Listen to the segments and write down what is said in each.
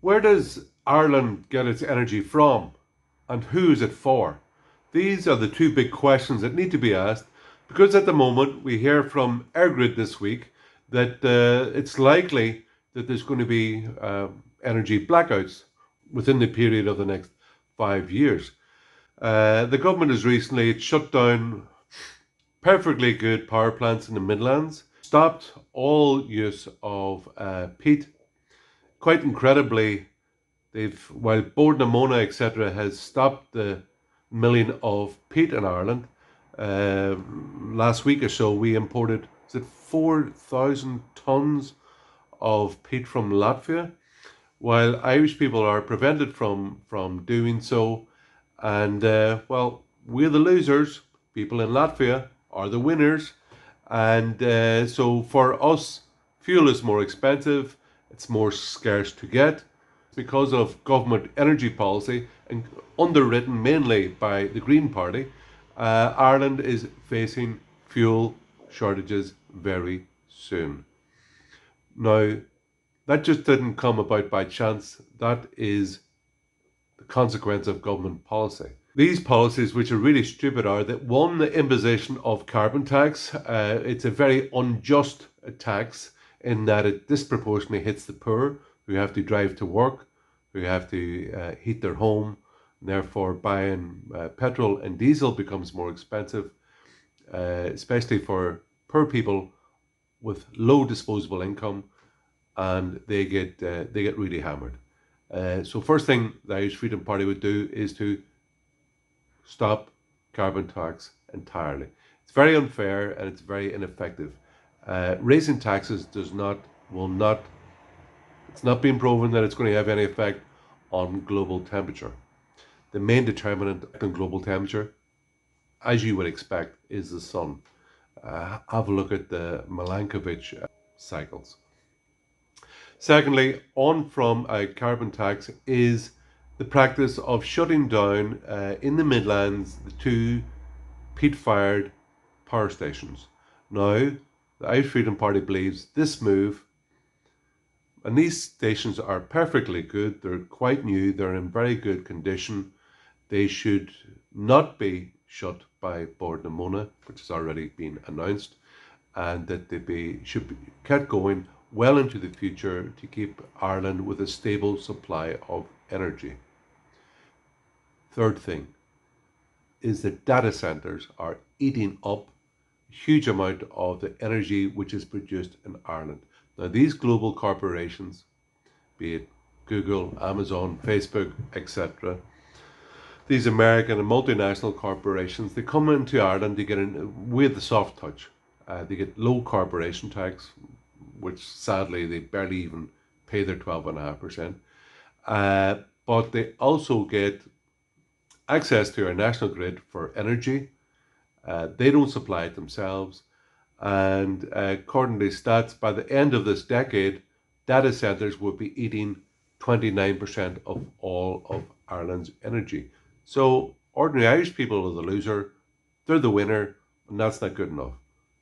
Where does Ireland get its energy from, and who is it for? These are the two big questions that need to be asked, because at the moment we hear from EirGrid this week that it's likely that there's going to be energy blackouts within the period of the next 5 years. The government has recently shut down perfectly good power plants in the Midlands, stopped all use of peat. Quite incredibly, while Bord na Móna, etc., has stopped the milling of peat in Ireland. Last week or so, we imported 4,000 tons of peat from Latvia, while Irish people are prevented from doing so. And well, we're the losers. People in Latvia are the winners. And so for us, fuel is more expensive. It's more scarce to get because of government energy policy and underwritten mainly by the Green Party. Ireland is facing fuel shortages very soon. Now, that just didn't come about by chance. That is the consequence of government policy. These policies, which are really stupid, are that one, the imposition of carbon tax. It's a very unjust tax in that it disproportionately hits the poor who have to drive to work, who have to heat their home. Therefore, buying petrol and diesel becomes more expensive, especially for poor people with low disposable income, and they get really hammered. So first thing the Irish Freedom Party would do is to stop carbon tax entirely. It's very unfair and it's very ineffective. Raising taxes it's not been proven that it's going to have any effect on global temperature. The main determinant on global temperature, as you would expect, is the sun. Have a look at the Milankovitch cycles. Secondly, on from a carbon tax is the practice of shutting down in the Midlands the two peat-fired power stations. Now, the Irish Freedom Party believes this move, and these stations are perfectly good, they're quite new, they're in very good condition, they should not be shut by Bord na Móna, which has already been announced, and that should be kept going well into the future to keep Ireland with a stable supply of energy. Third thing is that data centres are eating up a huge amount of the energy which is produced in Ireland. Now, these global corporations, be it Google, Amazon, Facebook, etc., these American and multinational corporations, they come into Ireland to get in with the soft touch. They get low corporation tax, which sadly they barely even pay their 12.5%. But they also get access to our national grid for energy. They don't supply it themselves. And according to stats, by the end of this decade, data centres will be eating 29% of all of Ireland's energy. So ordinary Irish people are the loser, they're the winner, and that's not good enough.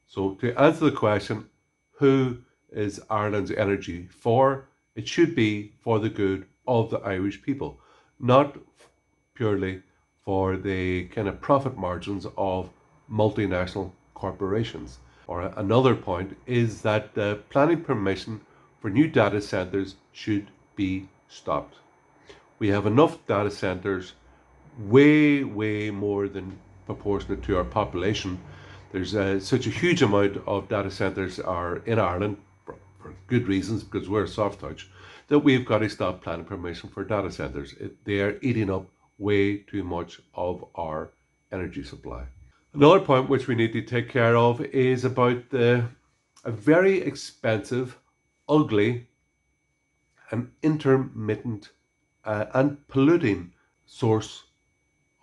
So to answer the question, who is Ireland's energy for? It should be for the good of the Irish people, not purely for the kind of profit margins of multinational corporations. Or another point is that the planning permission for new data centres should be stopped. We have enough data centres, way more than proportionate to our population. There's such a huge amount of data centres are in Ireland for good reasons, because we're a soft touch, that we've got to stop planning permission for data centres. They are eating up way too much of our energy supply. Another point which we need to take care of is about a very expensive, ugly, and intermittent and polluting source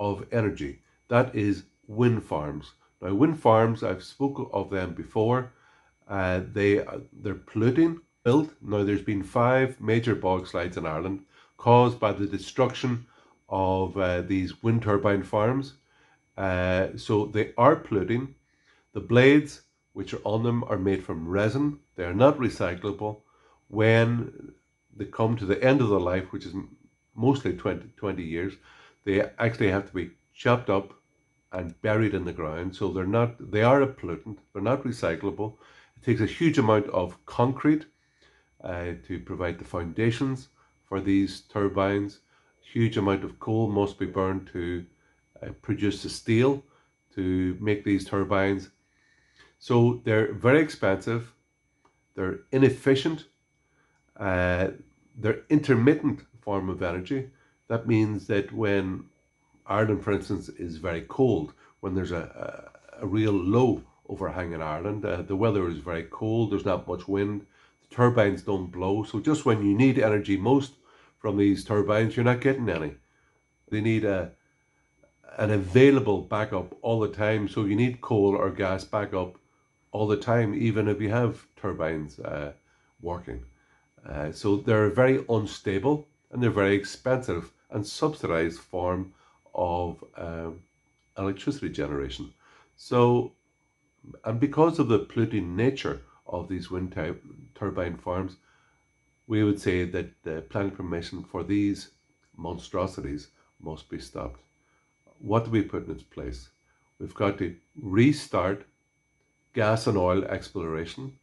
of energy. That is wind farms. Now, wind farms, I've spoken of them before. They're polluting. Now, there's been 5 major bog slides in Ireland caused by the destruction of these wind turbine farms. So they are polluting. The blades which are on them are made from resin. They are not recyclable. When they come to the end of their life, which is mostly 20 years, they actually have to be chopped up and buried in the ground. So they are a pollutant, they're not recyclable. It takes a huge amount of concrete to provide the foundations for these turbines. Huge amount of coal must be burned to produce the steel to make these turbines. So they're very expensive, they're inefficient, uh, they're intermittent form of energy. That means that when Ireland, for instance, is very cold, when there's a real low overhang in Ireland, the weather is very cold, there's not much wind, the turbines don't blow. So just when you need energy most from these turbines, you're not getting any. They need an available backup all the time. So you need coal or gas backup all the time, even if you have turbines working. So they're very unstable and they're very expensive and subsidized form of electricity generation. So, and because of the polluting nature of these wind turbine farms, we would say that the planning permission for these monstrosities must be stopped. What do we put in its place? We've got to restart gas and oil exploration.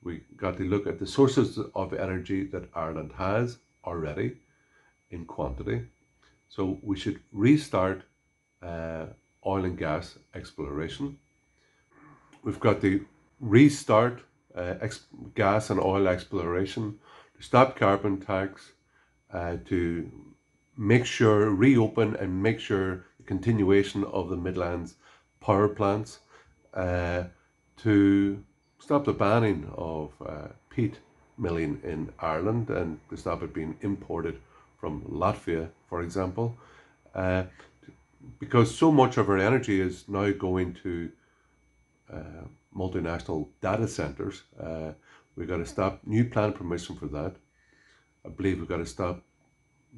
We got to look at the sources of energy that Ireland has already in quantity. So we should restart oil and gas exploration. We've got to restart gas and oil exploration, to stop carbon tax, to make sure, reopen and make sure the continuation of the Midlands power plants, to stop the banning of peat milling in Ireland and to stop it being imported from Latvia, for example, because so much of our energy is now going to multinational data centers. We've got to stop new plan permission for that. I believe we've got to stop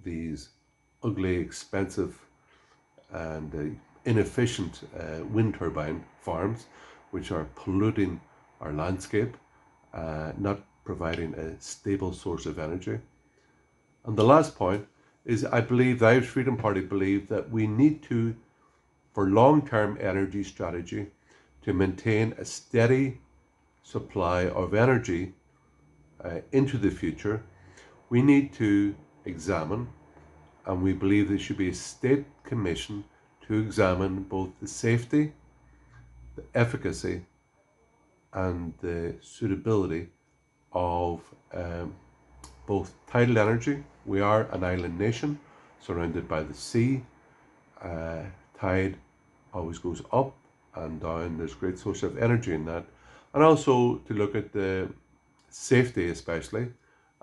these ugly, expensive and inefficient wind turbine farms, which are polluting our landscape, not providing a stable source of energy. And the last point is, I believe the Irish Freedom Party believe that we need to, for long-term energy strategy, to maintain a steady supply of energy into the future, we need to examine, and we believe there should be a state commission to examine both the safety, the efficacy, and the suitability of both tidal energy. We are an island nation surrounded by the sea. Tide always goes up and down. There's great source of energy in that. And also to look at the safety especially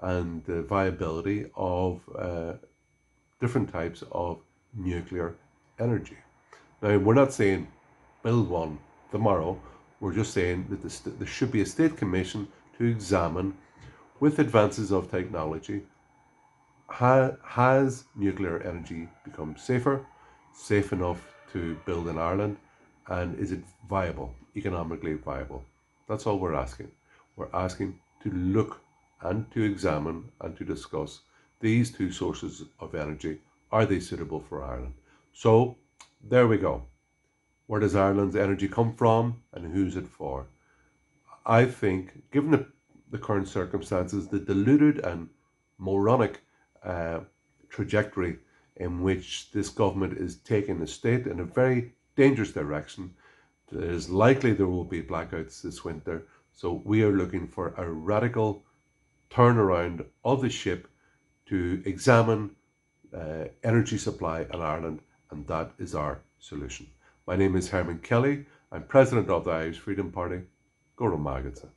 and the viability of different types of nuclear energy. Now, we're not saying build one tomorrow. We're just saying that there should be a state commission to examine, with advances of technology, has nuclear energy become safe enough to build in Ireland, and is it viable, economically viable? That's all we're asking. We're asking to look and to examine and to discuss these two sources of energy. Are they suitable for Ireland? So there we go. Where does Ireland's energy come from and who's it for? I think, given the current circumstances, the diluted and moronic trajectory in which this government is taking the state in a very dangerous direction, it is likely there will be blackouts this winter. So we are looking for a radical turnaround of the ship to examine energy supply in Ireland, and that is our solution. My name is Hermann Kelly. I'm president of the Irish Freedom Party. Go to Magatsa.